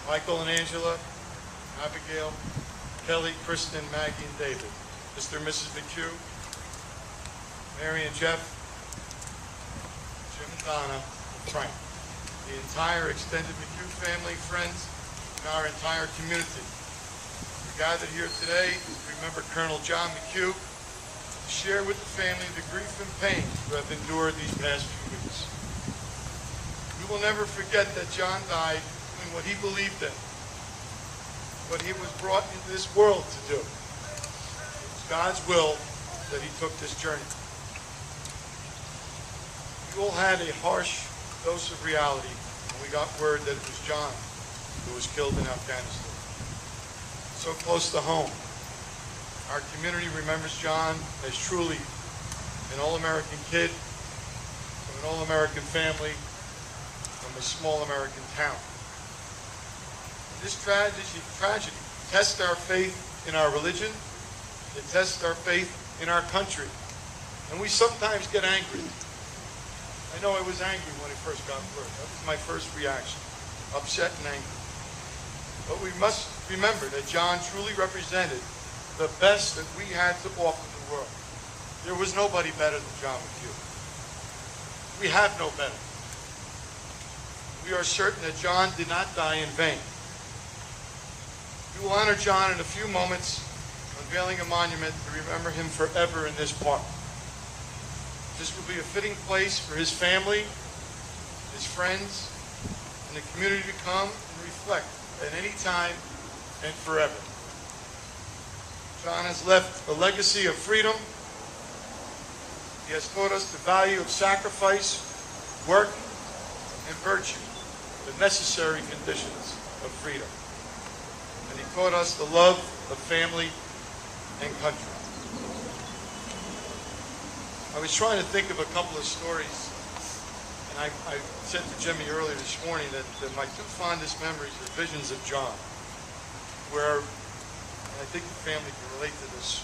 Michael and Angela, Abigail, Kelly, Kristen, Maggie, and David. Mr. and Mrs. McHugh, Mary and Jeff, Jim and Donna, and Frank. The entire extended McHugh family, friends, and our entire community. We gathered here today to remember Colonel John McHugh, to share with the family the grief and pain you have endured these past few weeks. We will never forget that John died doing what he believed in, what he was brought into this world to do. It was God's will that he took this journey. We all had a harsh dose of reality when we got word that it was John who was killed in Afghanistan. So close to home. Our community remembers John as truly an all-American kid from an all-American family from a small American town. This tragedy tests our faith in our religion. It tests our faith in our country. And we sometimes get angry. I know I was angry when I first got word. That was my first reaction, upset and angry. But we must remember that John truly represented the best that we had to offer the world. There was nobody better than John McHugh. We have no better. We are certain that John did not die in vain. We will honor John in a few moments, unveiling a monument to remember him forever in this park. This will be a fitting place for his family, his friends, and the community to come and reflect at any time and forever. John has left a legacy of freedom. He has taught us the value of sacrifice, work, and virtue, the necessary conditions of freedom. And he taught us the love of family and country. I was trying to think of a couple of stories, and I said to Jimmy earlier this morning that my two fondest memories are visions of John, where, and I think the family can relate to this,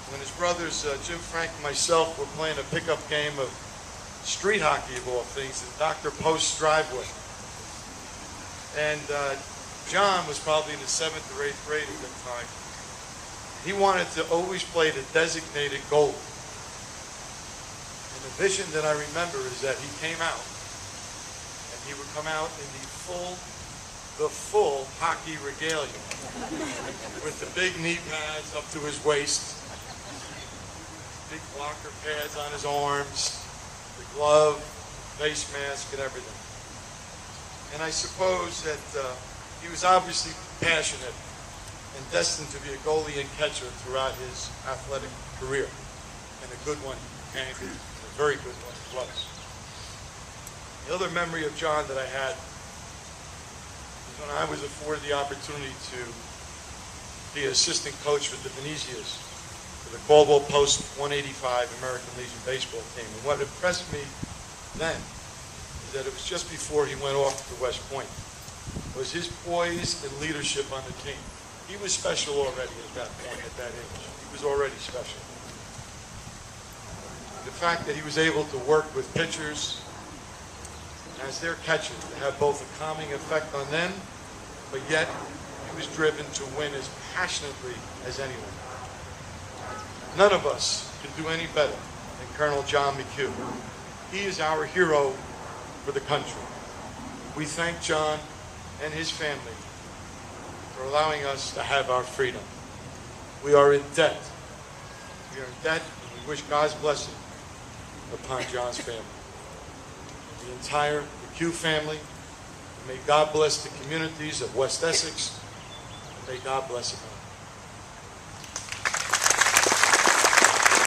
when his brothers, Jim, Frank, and myself were playing a pickup game of street hockey, of all things, in Dr. Post's driveway. And John was probably in the 7th or 8th grade at that time. He wanted to always play the designated goalie. And the vision that I remember is that he came out, and he would come out in the full hockey regalia, with the big knee pads up to his waist, big blocker pads on his arms, the glove, face mask, and everything. And I suppose that he was obviously passionate and destined to be a goalie and catcher throughout his athletic career, and a good one, and a very good one it was. The other memory of John that I had was when I was afforded the opportunity to be an assistant coach for the Venetias, for the Caldwell Post 185 American Legion baseball team. And what impressed me then is that it was just before he went off to West Point, was his poise and leadership on the team. He was special already at that point, at that age. He was already special. The fact that he was able to work with pitchers as their catchers, to have both a calming effect on them, but yet he was driven to win as passionately as anyone. None of us can do any better than Colonel John McHugh. He is our hero for the country. We thank John and his family for allowing us to have our freedom. We are in debt. We are in debt, and we wish God's blessing upon John's family. The entire McHugh family. May God bless the communities of West Essex. And may God bless America.